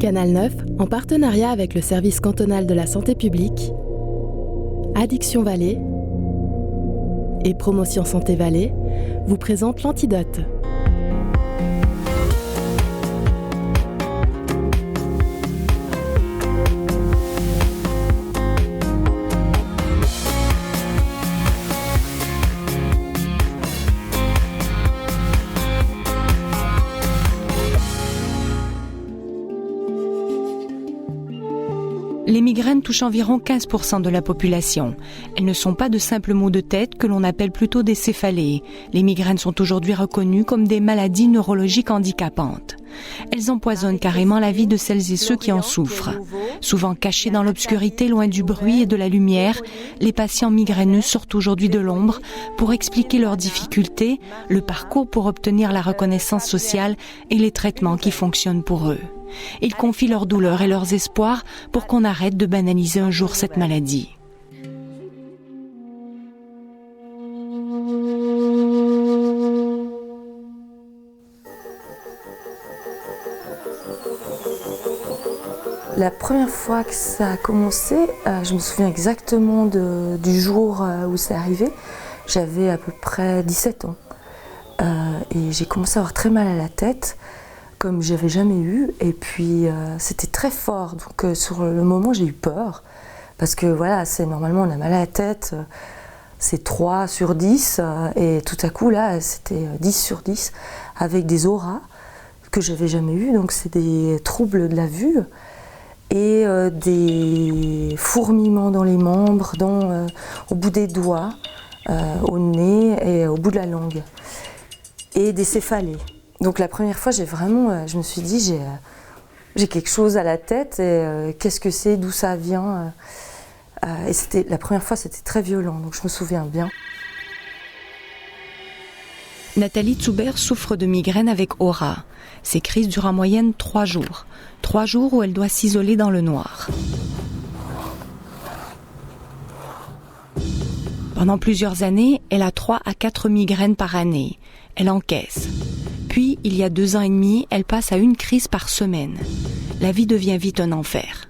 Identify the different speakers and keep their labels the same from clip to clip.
Speaker 1: Canal 9, en partenariat avec le service cantonal de la santé publique, Addiction Valais et Promotion Santé Valais, vous présente l'Antidote.
Speaker 2: Les migraines touchent environ 15% de la population. Elles ne sont pas de simples maux de tête que l'on appelle plutôt des céphalées. Les migraines sont aujourd'hui reconnues comme des maladies neurologiques handicapantes. Elles empoisonnent carrément la vie de celles et ceux qui en souffrent. Souvent cachés dans l'obscurité, loin du bruit et de la lumière, les patients migraineux sortent aujourd'hui de l'ombre pour expliquer leurs difficultés, le parcours pour obtenir la reconnaissance sociale et les traitements qui fonctionnent pour eux. Ils confient leurs douleurs et leurs espoirs pour qu'on arrête de banaliser un jour cette maladie.
Speaker 3: La première fois que ça a commencé, je me souviens exactement du jour où c'est arrivé. J'avais à peu près 17 ans et j'ai commencé à avoir très mal à la tête, comme j'avais jamais eu, et puis c'était très fort, donc sur le moment j'ai eu peur, parce que voilà, normalement on a mal à la tête, c'est 3 sur 10, et tout à coup là c'était 10 sur 10, avec des auras que j'avais jamais eu, donc c'est des troubles de la vue, et des fourmillements dans les membres, au bout des doigts, au nez et au bout de la langue, et des céphalées. Donc la première fois, je me suis dit, j'ai quelque chose à la tête, et qu'est-ce que c'est, d'où ça vient, et la première fois, c'était très violent, donc je me souviens bien.
Speaker 2: Nathalie Zuber souffre de migraine avec aura. Ces crises durent en moyenne 3 jours. 3 jours où elle doit s'isoler dans le noir. Pendant plusieurs années, elle a 3 à 4 migraines par année. Elle encaisse. Puis, il y a 2 ans et demi, elle passe à 1 crise par semaine. La vie devient vite un enfer.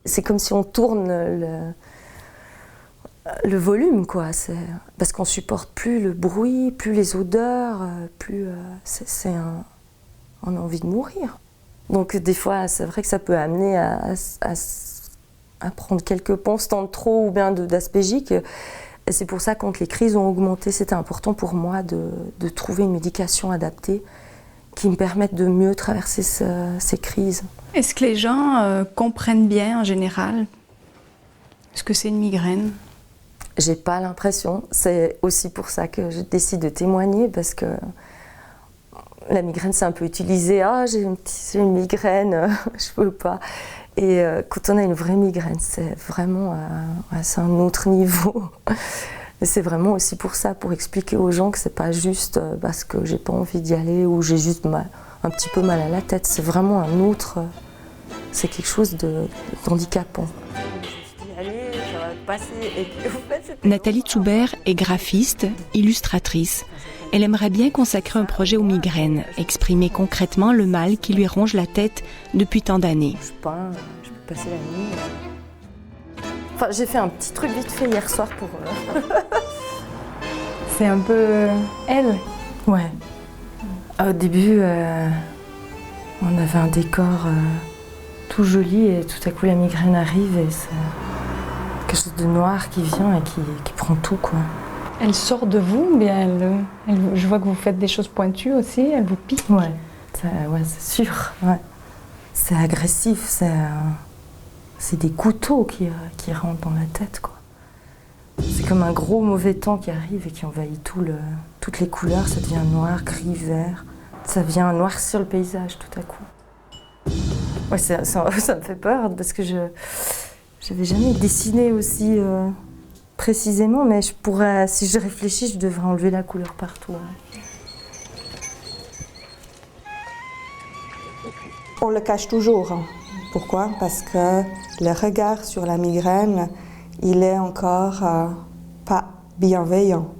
Speaker 3: C'est comme si on tourne le volume, quoi. Parce qu'on supporte plus le bruit, plus les odeurs, on a envie de mourir. Donc des fois, c'est vrai que ça peut amener à prendre quelques ponstans de trop ou bien d'aspégique. Et c'est pour ça, quand les crises ont augmenté, c'était important pour moi de trouver une médication adaptée qui me permette de mieux traverser ces crises.
Speaker 4: Est-ce que les gens comprennent bien en général ce que c'est une migraine?
Speaker 3: J'ai pas l'impression. C'est aussi pour ça que je décide de témoigner, parce que la migraine, c'est un peu utilisé. Ah, j'ai une migraine, je peux pas. Et quand on a une vraie migraine, c'est vraiment c'est un autre niveau. Et c'est vraiment aussi pour ça, pour expliquer aux gens que c'est pas juste parce que j'ai pas envie d'y aller ou j'ai juste un petit peu mal à la tête. C'est vraiment un autre, c'est quelque chose d'handicapant.
Speaker 2: Nathalie Zuber est graphiste, illustratrice. Elle aimerait bien consacrer un projet aux migraines, exprimer concrètement le mal qui lui ronge la tête depuis tant d'années.
Speaker 3: Je peux passer la nuit. Enfin, j'ai fait un petit truc vite fait hier soir pour...
Speaker 4: C'est un peu elle.
Speaker 3: Ouais. Au début, on avait un décor tout joli et tout à coup la migraine arrive et c'est quelque chose de noir qui vient et qui prend tout, quoi.
Speaker 4: Elle sort de vous, ou bien je vois que vous faites des choses pointues aussi, elle vous pique.
Speaker 3: Ouais, c'est sûr. Ouais. C'est agressif, c'est des couteaux qui rentrent dans la tête, quoi. C'est comme un gros mauvais temps qui arrive et qui envahit toutes les couleurs, ça devient noir, gris, vert. Ça vient noircir le paysage tout à coup. Ouais, ça me fait peur parce que j'avais jamais dessiné aussi précisément, mais si je réfléchis, je devrais enlever la couleur partout. Hein.
Speaker 5: On le cache toujours. Pourquoi? Parce que le regard sur la migraine, il est encore pas bienveillant.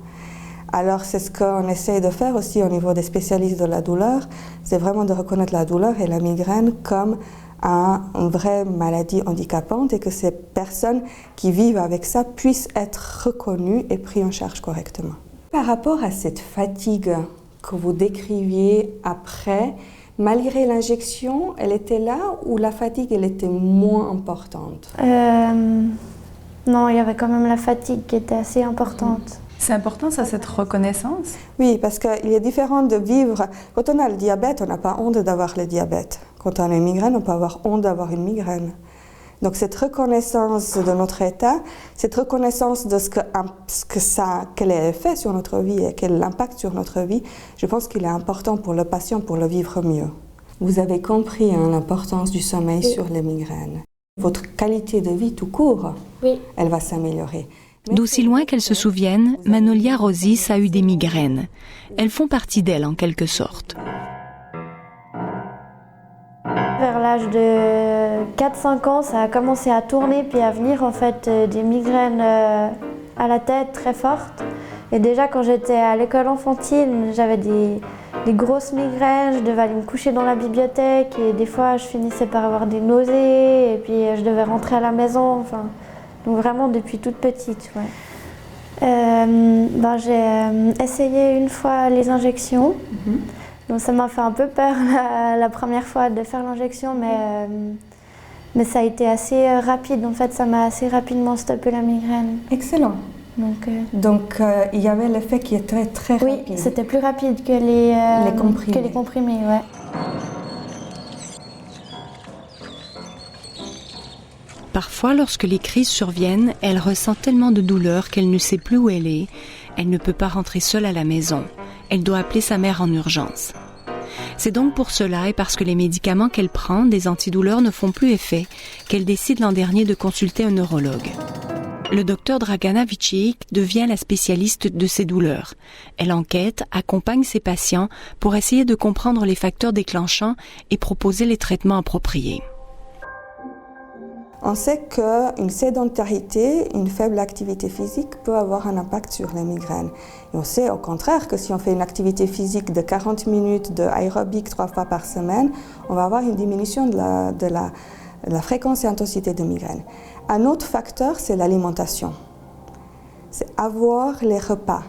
Speaker 5: Alors c'est ce qu'on essaye de faire aussi au niveau des spécialistes de la douleur, c'est vraiment de reconnaître la douleur et la migraine comme une vraie maladie handicapante et que ces personnes qui vivent avec ça puissent être reconnues et prises en charge correctement. Par rapport à cette fatigue que vous décriviez après, malgré l'injection, elle était là ou la fatigue elle était moins importante?
Speaker 6: Non, il y avait quand même la fatigue qui était assez importante.
Speaker 4: C'est important ça, cette reconnaissance?
Speaker 5: Oui, parce qu'il est différent de vivre. Quand on a le diabète, on n'a pas honte d'avoir le diabète. Quand on a une migraine, on peut avoir honte d'avoir une migraine. Donc cette reconnaissance de notre état, cette reconnaissance de quel est l'effet sur notre vie et quel est l'impact sur notre vie, je pense qu'il est important pour le patient pour le vivre mieux. Vous avez compris l'importance du sommeil sur les migraines. Votre qualité de vie tout court, elle va s'améliorer.
Speaker 2: D'aussi loin qu'elle se souvienne, Manolia Rosis a eu des migraines. Elles font partie d'elle en quelque sorte.
Speaker 6: Vers l'âge de 4-5 ans, ça a commencé à tourner puis à venir en fait des migraines à la tête très fortes. Et déjà quand j'étais à l'école enfantine, j'avais des grosses migraines, je devais aller me coucher dans la bibliothèque et des fois je finissais par avoir des nausées et puis je devais rentrer à la maison. Enfin, donc vraiment depuis toute petite. Ouais. J'ai essayé une fois les injections. Donc ça m'a fait un peu peur la première fois de faire l'injection, mais ça a été assez rapide. En fait, ça m'a assez rapidement stoppé la migraine.
Speaker 5: Excellent. Donc il y avait l'effet qui était très rapide.
Speaker 6: Oui, c'était plus rapide que les comprimés. Ouais.
Speaker 2: Parfois, lorsque les crises surviennent, elle ressent tellement de douleur qu'elle ne sait plus où elle est. Elle ne peut pas rentrer seule à la maison. Elle doit appeler sa mère en urgence. C'est donc pour cela et parce que les médicaments qu'elle prend, des antidouleurs, ne font plus effet, qu'elle décide l'an dernier de consulter un neurologue. Le docteur Dragana Vicic devient la spécialiste de ces douleurs. Elle enquête, accompagne ses patients pour essayer de comprendre les facteurs déclenchants et proposer les traitements appropriés.
Speaker 5: On sait qu'une sédentarité, une faible activité physique peut avoir un impact sur les migraines. Et on sait au contraire que si on fait une activité physique de 40 minutes de aérobic 3 fois par semaine, on va avoir une diminution de la fréquence et intensité de migraines. Un autre facteur, c'est l'alimentation. C'est avoir les repas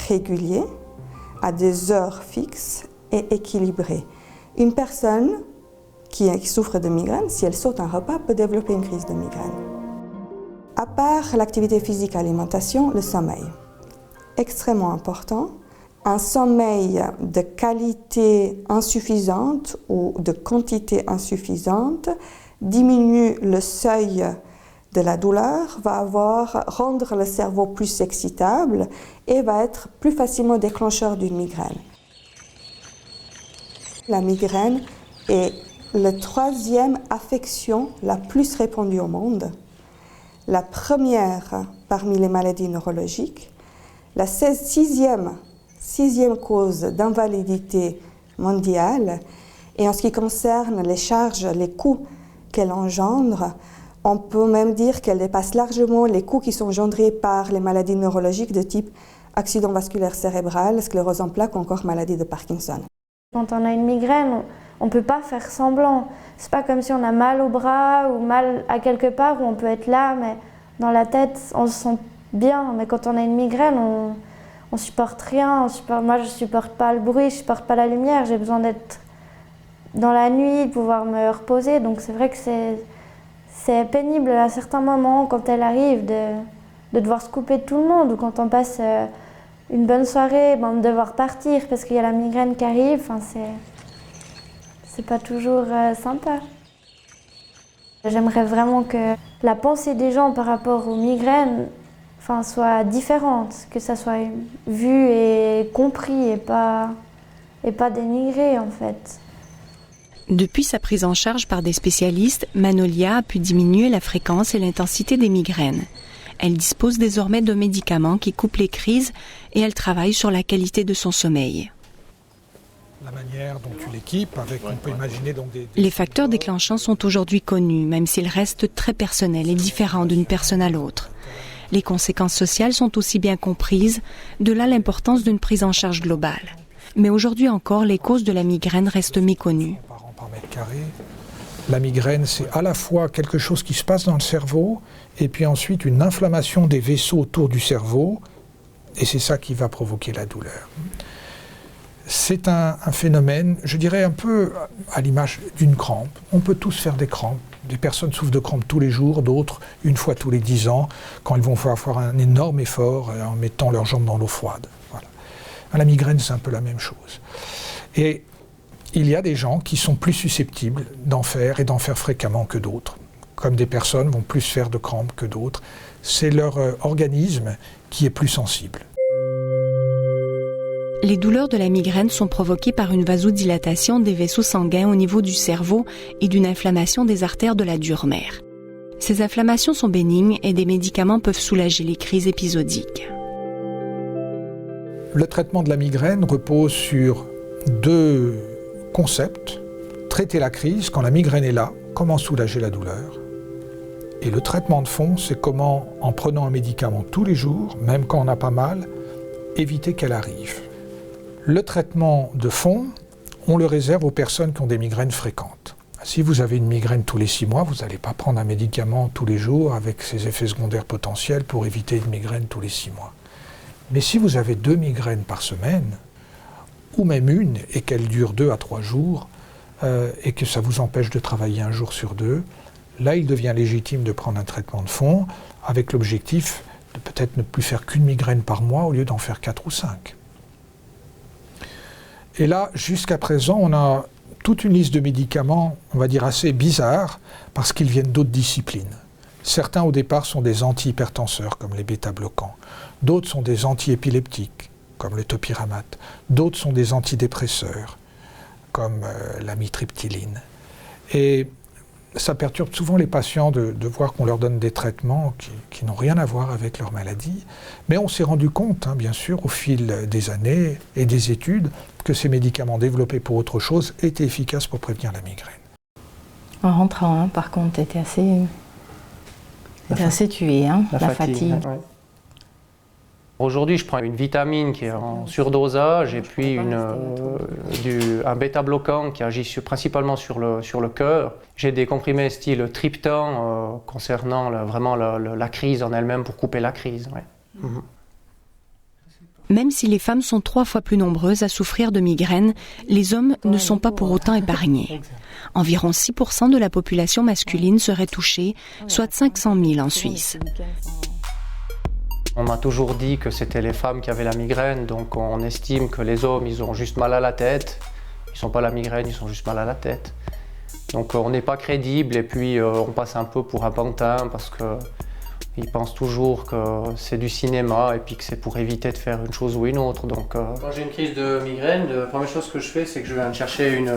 Speaker 5: réguliers, à des heures fixes et équilibrées. Une personne qui souffre de migraine, si elle saute un repas, peut développer une crise de migraine. À part l'activité physique et l'alimentation, le sommeil. Extrêmement important. Un sommeil de qualité insuffisante ou de quantité insuffisante diminue le seuil de la douleur, va rendre le cerveau plus excitable et va être plus facilement déclencheur d'une migraine. La migraine est la 3e affection la plus répandue au monde, la première parmi les maladies neurologiques, la 6e cause d'invalidité mondiale, et en ce qui concerne les charges, les coûts qu'elle engendre, on peut même dire qu'elle dépasse largement les coûts qui sont engendrés par les maladies neurologiques de type accident vasculaire cérébral, sclérose en plaques ou encore maladie de Parkinson.
Speaker 6: Quand on a une migraine, on ne peut pas faire semblant. C'est pas comme si on a mal au bras ou mal à quelque part où on peut être là, mais dans la tête, on se sent bien. Mais quand on a une migraine, on supporte rien. Moi, je supporte pas le bruit, je supporte pas la lumière. J'ai besoin d'être dans la nuit, de pouvoir me reposer. Donc c'est vrai que c'est pénible à certains moments quand elle arrive de devoir se couper de tout le monde ou quand on passe une bonne soirée, de devoir partir parce qu'il y a la migraine qui arrive. Enfin, c'est pas toujours sympa. J'aimerais vraiment que la pensée des gens par rapport aux migraines soit différente, que ça soit vu et compris et pas dénigré en fait.
Speaker 2: Depuis sa prise en charge par des spécialistes, Manolia a pu diminuer la fréquence et l'intensité des migraines. Elle dispose désormais de médicaments qui coupent les crises et elle travaille sur la qualité de son sommeil.
Speaker 7: La manière dont tu l'équipes, on peut imaginer donc
Speaker 2: Les facteurs déclenchants sont aujourd'hui connus, même s'ils restent très personnels et différents d'une personne à l'autre. Les conséquences sociales sont aussi bien comprises, de là l'importance d'une prise en charge globale. Mais aujourd'hui encore, les causes de la migraine restent méconnues.
Speaker 7: Par mètre carré. La migraine, c'est à la fois quelque chose qui se passe dans le cerveau et puis ensuite une inflammation des vaisseaux autour du cerveau et c'est ça qui va provoquer la douleur. C'est un phénomène, je dirais un peu à l'image d'une crampe. On peut tous faire des crampes. Des personnes souffrent de crampes tous les jours, d'autres une fois tous les 10 ans, quand ils vont faire un énorme effort en mettant leurs jambes dans l'eau froide. Voilà. La migraine, c'est un peu la même chose. Et il y a des gens qui sont plus susceptibles d'en faire et d'en faire fréquemment que d'autres. Comme des personnes vont plus faire de crampes que d'autres. C'est leur organisme qui est plus sensible.
Speaker 2: Les douleurs de la migraine sont provoquées par une vasodilatation des vaisseaux sanguins au niveau du cerveau et d'une inflammation des artères de la dure mère. Ces inflammations sont bénignes et des médicaments peuvent soulager les crises épisodiques.
Speaker 7: Le traitement de la migraine repose sur 2 concepts. Traiter la crise quand la migraine est là, comment soulager la douleur. Et le traitement de fond, c'est comment, en prenant un médicament tous les jours, même quand on n'a pas mal, éviter qu'elle arrive. Le traitement de fond, on le réserve aux personnes qui ont des migraines fréquentes. Si vous avez une migraine tous les 6 mois, vous n'allez pas prendre un médicament tous les jours avec ses effets secondaires potentiels pour éviter une migraine tous les 6 mois. Mais si vous avez 2 migraines par semaine, ou même une, et qu'elle dure 2 à 3 jours, et que ça vous empêche de travailler 1 jour sur 2, là il devient légitime de prendre un traitement de fond avec l'objectif de peut-être ne plus faire qu'une migraine par mois au lieu d'en faire 4 ou 5. Et là, jusqu'à présent, on a toute une liste de médicaments, on va dire assez bizarres, parce qu'ils viennent d'autres disciplines. Certains, au départ, sont des antihypertenseurs, comme les bêta-bloquants. D'autres sont des antiépileptiques, comme le topiramate. D'autres sont des antidépresseurs, comme l'amitriptyline. Et ça perturbe souvent les patients de voir qu'on leur donne des traitements qui n'ont rien à voir avec leur maladie. Mais on s'est rendu compte, bien sûr, au fil des années et des études, que ces médicaments développés pour autre chose étaient efficaces pour prévenir la migraine.
Speaker 8: En rentrant, par contre, tu étais assez tué, la fatigue.
Speaker 9: Ouais. Aujourd'hui, je prends une vitamine qui est en surdosage et puis un bêta-bloquant qui agit principalement sur le cœur. J'ai des comprimés style triptan concernant vraiment la crise en elle-même pour couper la crise. Ouais. Mm-hmm.
Speaker 2: Même si les femmes sont 3 fois plus nombreuses à souffrir de migraines, les hommes ne sont pas pour autant épargnés. Environ 6% de la population masculine serait touchée, soit 500 000 en Suisse.
Speaker 9: On m'a toujours dit que c'était les femmes qui avaient la migraine, donc on estime que les hommes, ils ont juste mal à la tête. Ils n'ont pas la migraine, ils ont juste mal à la tête. Donc on n'est pas crédible et puis on passe un peu pour un pantin parce qu'ils pensent toujours que c'est du cinéma et puis que c'est pour éviter de faire une chose ou une autre. Donc, quand j'ai une crise de migraine, la première chose que je fais, c'est que je vais chercher une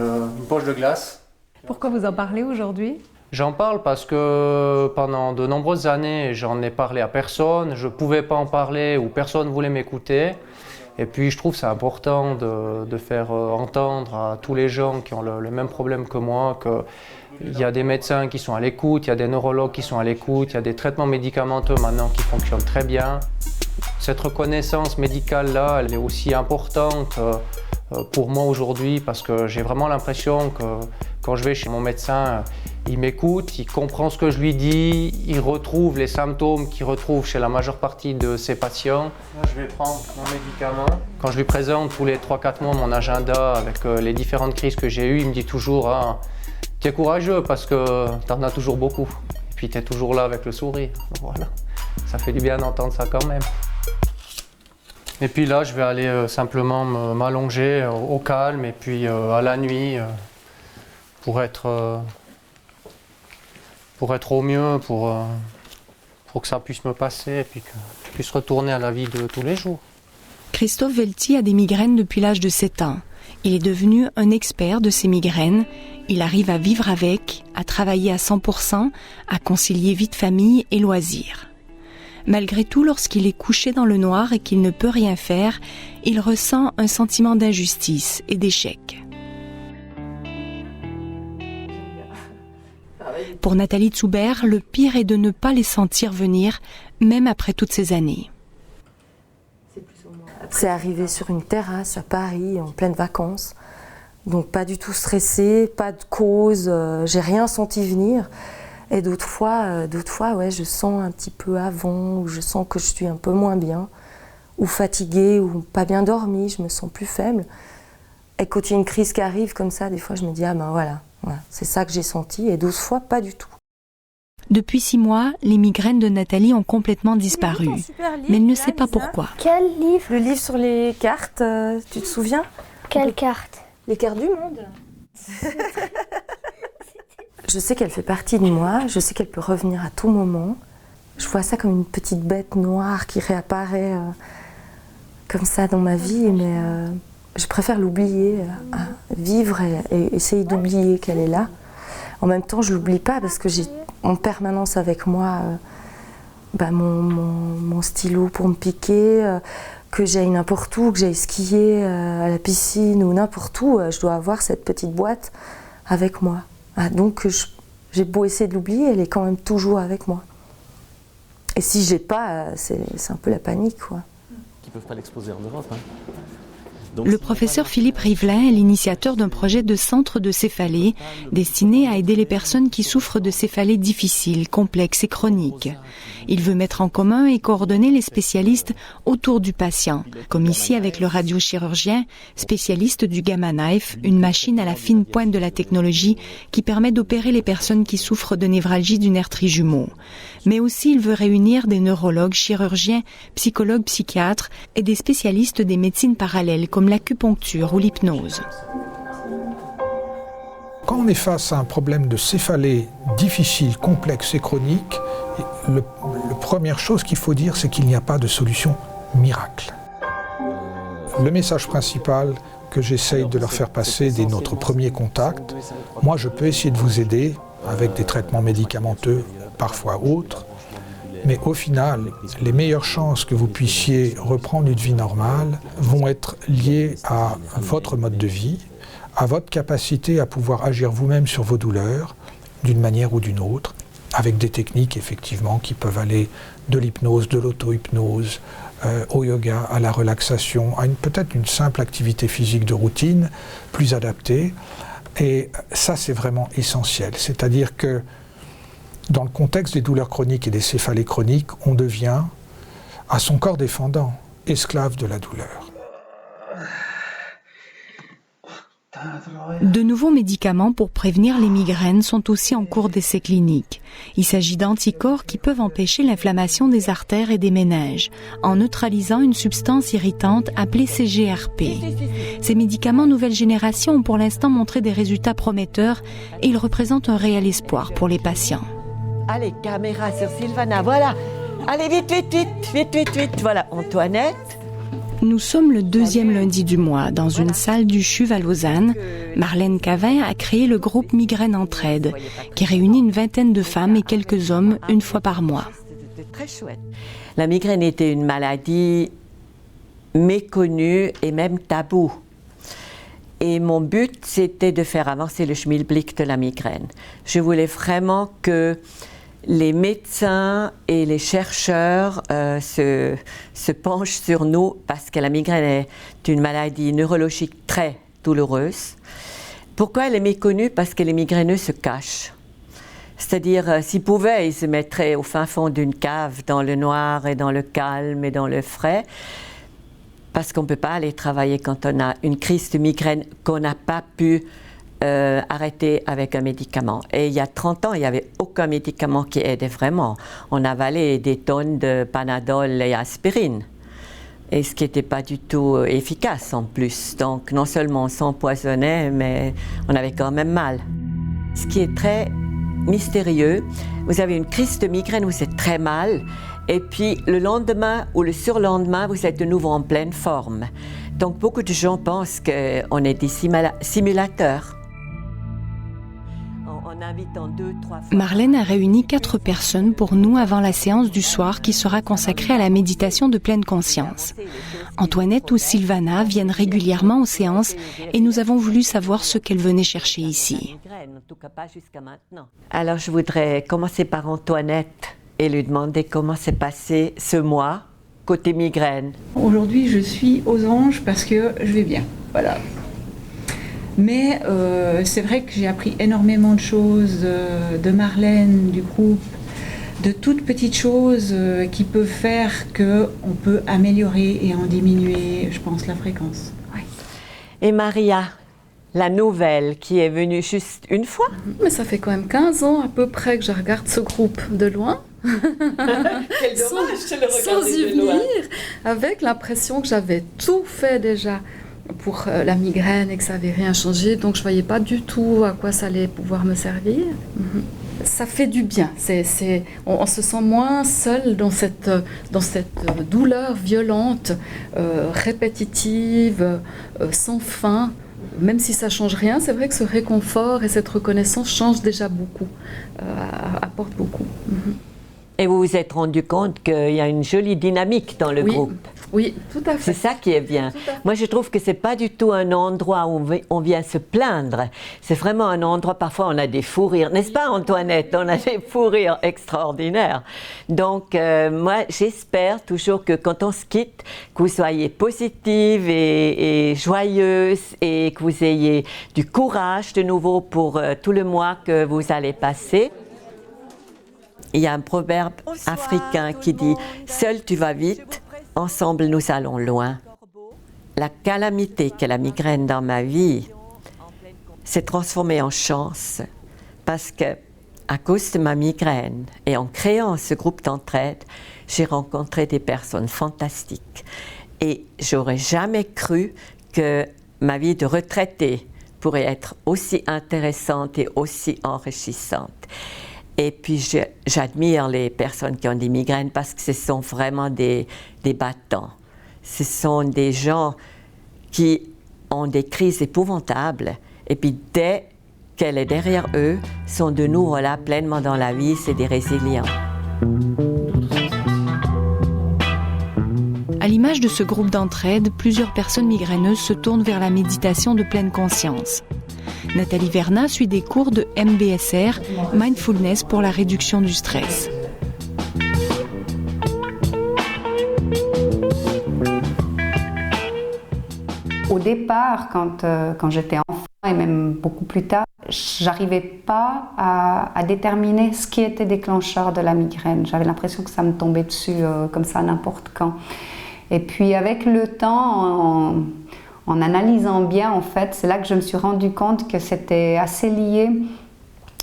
Speaker 9: poche de glace.
Speaker 8: Pourquoi vous en parlez aujourd'hui ?
Speaker 9: J'en parle parce que pendant de nombreuses années, j'en ai parlé à personne, je ne pouvais pas en parler ou personne ne voulait m'écouter. Et puis je trouve que c'est important de faire entendre à tous les gens qui ont le même problème que moi qu'il y a des médecins qui sont à l'écoute, il y a des neurologues qui sont à l'écoute, il y a des traitements médicamenteux maintenant qui fonctionnent très bien. Cette reconnaissance médicale-là, elle est aussi importante pour moi aujourd'hui parce que j'ai vraiment l'impression que quand je vais chez mon médecin, il m'écoute, il comprend ce que je lui dis, il retrouve les symptômes qu'il retrouve chez la majeure partie de ses patients. Là, je vais prendre mon médicament. Quand je lui présente tous les 3-4 mois mon agenda avec les différentes crises que j'ai eues, il me dit toujours « Tu es courageux parce que tu en as toujours beaucoup. » Et puis tu es toujours là avec le sourire. Voilà. Ça fait du bien d'entendre ça quand même. Et puis là, je vais aller simplement m'allonger au calme et puis à la nuit pour être au mieux, pour que ça puisse me passer et puis que je puisse retourner à la vie de tous les jours.
Speaker 2: Christophe Velti a des migraines depuis l'âge de 7 ans. Il est devenu un expert de ces migraines. Il arrive à vivre avec, à travailler à 100%, à concilier vie de famille et loisirs. Malgré tout, lorsqu'il est couché dans le noir et qu'il ne peut rien faire, il ressent un sentiment d'injustice et d'échec. Pour Nathalie Zuber, le pire est de ne pas les sentir venir, même après toutes ces années.
Speaker 3: C'est arrivé sur une terrasse à Paris, en pleine vacances. Donc pas du tout stressée, pas de cause, j'ai rien senti venir. Et d'autres fois, ouais, je sens un petit peu avant, ou je sens que je suis un peu moins bien, ou fatiguée, ou pas bien dormie, je me sens plus faible. Et quand il y a une crise qui arrive comme ça, des fois je me dis, ah ben voilà, c'est ça que j'ai senti, et d'autres fois, pas du tout.
Speaker 2: Depuis 6 mois, les migraines de Nathalie ont complètement disparu, mais elle ne sait pas pourquoi.
Speaker 6: Quel livre?
Speaker 3: Le livre sur les cartes, tu te souviens?
Speaker 6: Quelle carte?
Speaker 3: Les cartes du monde. Je sais qu'elle fait partie de moi, je sais qu'elle peut revenir à tout moment. Je vois ça comme une petite bête noire qui réapparaît comme ça dans ma vie, mais je préfère l'oublier, vivre et essayer d'oublier qu'elle est là. En même temps, je ne l'oublie pas parce que j'ai en permanence avec moi mon stylo pour me piquer, que j'aille n'importe où, que j'aille skier à la piscine ou n'importe où, je dois avoir cette petite boîte avec moi. Donc j'ai beau essayer de l'oublier, elle est quand même toujours avec moi. Et si j'ai pas, c'est un peu la panique, quoi.
Speaker 10: Qui peuvent pas l'exposer en Europe, hein.
Speaker 2: Le professeur Philippe Rivelin est l'initiateur d'un projet de centre de céphalée destiné à aider les personnes qui souffrent de céphalées difficiles, complexes et chroniques. Il veut mettre en commun et coordonner les spécialistes autour du patient, comme ici avec le radiochirurgien, spécialiste du Gamma Knife, une machine à la fine pointe de la technologie qui permet d'opérer les personnes qui souffrent de névralgie du nerf trijumeau. Mais aussi il veut réunir des neurologues, chirurgiens, psychologues, psychiatres et des spécialistes des médecines parallèles comme l'acupuncture ou l'hypnose.
Speaker 7: Quand on est face à un problème de céphalée difficile, complexe et chronique, la première chose qu'il faut dire, c'est qu'il n'y a pas de solution miracle. Le message principal que j'essaye de leur faire passer dès notre premier contact, moi je peux essayer de vous aider avec des traitements médicamenteux, parfois autres, mais au final, les meilleures chances que vous puissiez reprendre une vie normale vont être liées à votre mode de vie, à votre capacité à pouvoir agir vous-même sur vos douleurs, d'une manière ou d'une autre, avec des techniques effectivement qui peuvent aller de l'hypnose, de l'auto-hypnose, au yoga, à la relaxation, à peut-être une simple activité physique de routine, plus adaptée. Et ça, c'est vraiment essentiel. C'est-à-dire que dans le contexte des douleurs chroniques et des céphalées chroniques, on devient, à son corps défendant, esclave de la douleur.
Speaker 2: De nouveaux médicaments pour prévenir les migraines sont aussi en cours d'essai clinique. Il s'agit d'anticorps qui peuvent empêcher l'inflammation des artères et des méninges, en neutralisant une substance irritante appelée CGRP. Ces médicaments nouvelle génération ont pour l'instant montré des résultats prometteurs et ils représentent un réel espoir pour les patients.
Speaker 11: Allez, caméra sur Sylvana, voilà. Allez, vite, voilà, Antoinette.
Speaker 2: Nous sommes le 2e lundi du mois, dans une salle du CHUV à Lausanne. Marlène Cavin a créé le groupe Migraine Entraide, qui réunit une vingtaine de femmes et quelques hommes une fois par mois.
Speaker 11: C'était très chouette. La migraine était une maladie méconnue et même taboue. Et mon but, c'était de faire avancer le schmilblick de la migraine. Je voulais vraiment que les médecins et les chercheurs se penchent sur nous parce que la migraine est une maladie neurologique très douloureuse. Pourquoi elle est méconnue? Parce que les migraineux se cachent. C'est-à-dire, s'ils pouvaient, ils se mettraient au fin fond d'une cave, dans le noir et dans le calme et dans le frais, parce qu'on ne peut pas aller travailler quand on a une crise de migraine qu'on n'a pas pu arrêter avec un médicament. Et il y a 30 ans, il n'y avait aucun médicament qui aidait vraiment. On avalait des tonnes de Panadol et aspirine, et ce qui n'était pas du tout efficace en plus. Donc non seulement on s'empoisonnait, mais on avait quand même mal. Ce qui est très mystérieux, vous avez une crise de migraine où c'est très mal, et puis le lendemain ou le surlendemain, vous êtes de nouveau en pleine forme. Donc beaucoup de gens pensent qu'on est des simulateurs.
Speaker 2: Marlène a réuni 4 personnes pour nous avant la séance du soir qui sera consacrée à la méditation de pleine conscience. Antoinette ou Sylvana viennent régulièrement aux séances et nous avons voulu savoir ce qu'elles venaient chercher ici.
Speaker 11: Alors je voudrais commencer par Antoinette et lui demander comment s'est passé ce mois côté migraine.
Speaker 12: Aujourd'hui je suis aux anges parce que je vais bien, voilà. Mais c'est vrai que j'ai appris énormément de choses de Marlène, du groupe, de toutes petites choses qui peuvent faire qu'on peut améliorer et en diminuer, je pense, la fréquence. Ouais.
Speaker 11: Et Maria, la nouvelle qui est venue juste une fois?
Speaker 13: Mais ça fait quand même 15 ans à peu près que je regarde ce groupe de loin.
Speaker 11: Quel dommage
Speaker 13: sans y venir, avec l'impression que j'avais tout fait déjà pour la migraine et que ça n'avait rien changé, donc je ne voyais pas du tout à quoi ça allait pouvoir me servir. Ça fait du bien, on se sent moins seul dans cette douleur violente, répétitive, sans fin. Même si ça ne change rien, c'est vrai que ce réconfort et cette reconnaissance changent déjà beaucoup, apportent beaucoup.
Speaker 11: Et vous vous êtes rendu compte qu'il y a une jolie dynamique dans le groupe.
Speaker 13: Oui, tout à fait.
Speaker 11: C'est ça qui est bien. Moi, je trouve que ce n'est pas du tout un endroit où on vient se plaindre. C'est vraiment un endroit, parfois on a des fous rires. N'est-ce pas, Antoinette? On a des fous rires extraordinaires. Donc, moi, j'espère toujours que quand on se quitte, que vous soyez positive et joyeuse et que vous ayez du courage de nouveau pour tout le mois que vous allez passer. Il y a un proverbe africain qui dit « Seul tu vas vite, ensemble nous allons loin ». La calamité qu'est la migraine dans ma vie s'est transformée en chance parce que, à cause de ma migraine et en créant ce groupe d'entraide, j'ai rencontré des personnes fantastiques. Et j'aurais jamais cru que ma vie de retraitée pourrait être aussi intéressante et aussi enrichissante. Et puis j'admire les personnes qui ont des migraines parce que ce sont vraiment des battants. Ce sont des gens qui ont des crises épouvantables et puis dès qu'elle est derrière eux, sont de nouveau là pleinement dans la vie, c'est des résilients.
Speaker 2: À l'image de ce groupe d'entraide, plusieurs personnes migraineuses se tournent vers la méditation de pleine conscience. Nathalie Vernat suit des cours de MBSR, Mindfulness pour la réduction du stress.
Speaker 14: Au départ, quand j'étais enfant et même beaucoup plus tard, j'arrivais pas à déterminer ce qui était déclencheur de la migraine. J'avais l'impression que ça me tombait dessus comme ça n'importe quand. Et puis avec le temps, en analysant bien, en fait, c'est là que je me suis rendu compte que c'était assez lié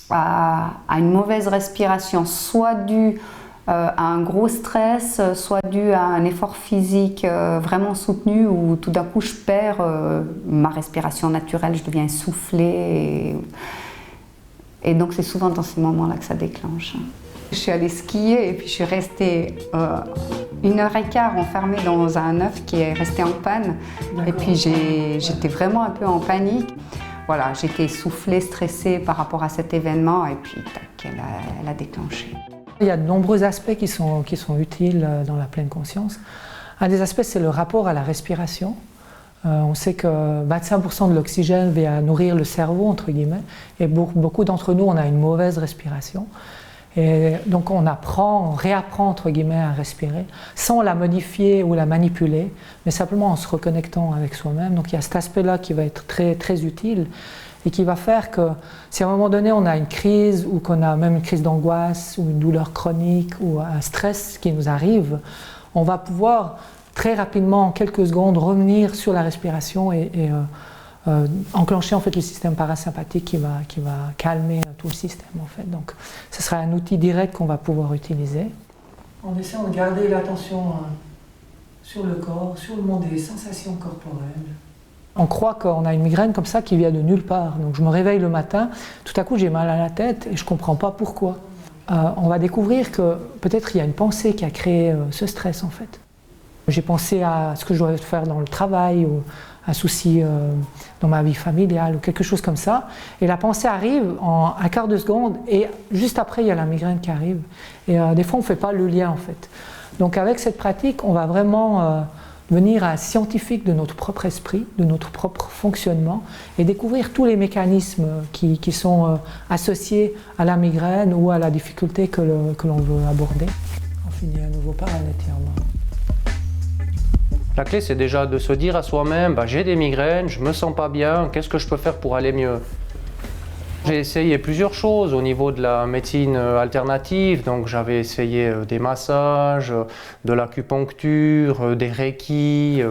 Speaker 14: à une mauvaise respiration, soit dû à un gros stress, soit dû à un effort physique vraiment soutenu où tout d'un coup je perds ma respiration naturelle, je deviens essoufflée. Et donc c'est souvent dans ces moments-là que ça déclenche. Je suis allée skier et puis je suis restée 1h15 enfermée dans un œuf qui est resté en panne. Et puis j'étais vraiment un peu en panique. Voilà, j'étais essoufflée, stressée par rapport à cet événement et puis tac, elle a déclenché.
Speaker 15: Il y a de nombreux aspects qui sont utiles dans la pleine conscience. Un des aspects, c'est le rapport à la respiration. On sait que 25% de l'oxygène vient nourrir le cerveau, entre guillemets, et beaucoup d'entre nous, on a une mauvaise respiration. Et donc on réapprend, entre guillemets, à respirer, sans la modifier ou la manipuler, mais simplement en se reconnectant avec soi-même. Donc il y a cet aspect-là qui va être très, très utile et qui va faire que si à un moment donné on a une crise ou qu'on a même une crise d'angoisse ou une douleur chronique ou un stress qui nous arrive, on va pouvoir très rapidement, en quelques secondes, revenir sur la respiration et enclencher en fait le système parasympathique qui va calmer tout le système en fait. Donc ce sera un outil direct qu'on va pouvoir utiliser. En essayant de garder l'attention sur le corps, sur le monde des sensations corporelles. On croit qu'on a une migraine comme ça qui vient de nulle part. Donc je me réveille le matin, tout à coup j'ai mal à la tête et je ne comprends pas pourquoi. On va découvrir que peut-être il y a une pensée qui a créé ce stress en fait. J'ai pensé à ce que je dois faire dans le travail ou un souci dans ma vie familiale ou quelque chose comme ça. Et la pensée arrive en un quart de seconde et juste après, il y a la migraine qui arrive. Et des fois, on ne fait pas le lien en fait. Donc avec cette pratique, on va vraiment venir à scientifique de notre propre esprit, de notre propre fonctionnement et découvrir tous les mécanismes qui sont associés à la migraine ou à la difficulté que l'on veut aborder. On finit à nouveau par un étirement.
Speaker 9: La clé, c'est déjà de se dire à soi-même, j'ai des migraines, je me sens pas bien, qu'est-ce que je peux faire pour aller mieux? J'ai essayé plusieurs choses au niveau de la médecine alternative, donc j'avais essayé des massages, de l'acupuncture, des reiki.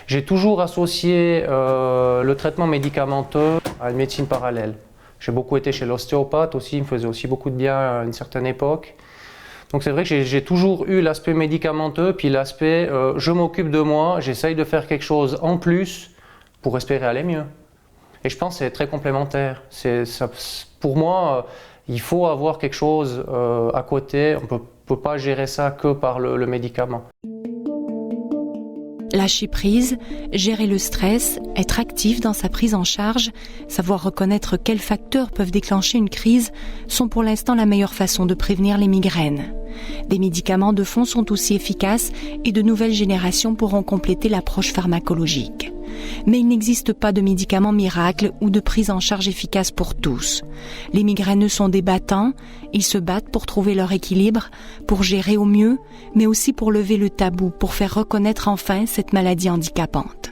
Speaker 9: J'ai toujours associé le traitement médicamenteux à une médecine parallèle. J'ai beaucoup été chez l'ostéopathe aussi, il me faisait aussi beaucoup de bien à une certaine époque. Donc c'est vrai que j'ai toujours eu l'aspect médicamenteux, puis l'aspect je m'occupe de moi, j'essaye de faire quelque chose en plus pour espérer aller mieux. Et je pense que c'est très complémentaire. Pour moi, il faut avoir quelque chose à côté, on ne peut pas gérer ça que par le médicament.
Speaker 2: Lâcher prise, gérer le stress, être actif dans sa prise en charge, savoir reconnaître quels facteurs peuvent déclencher une crise sont pour l'instant la meilleure façon de prévenir les migraines. Des médicaments de fond sont aussi efficaces et de nouvelles générations pourront compléter l'approche pharmacologique. Mais il n'existe pas de médicaments miracles ou de prise en charge efficace pour tous. Les migraineux sont des battants, ils se battent pour trouver leur équilibre, pour gérer au mieux, mais aussi pour lever le tabou, pour faire reconnaître enfin cette maladie handicapante.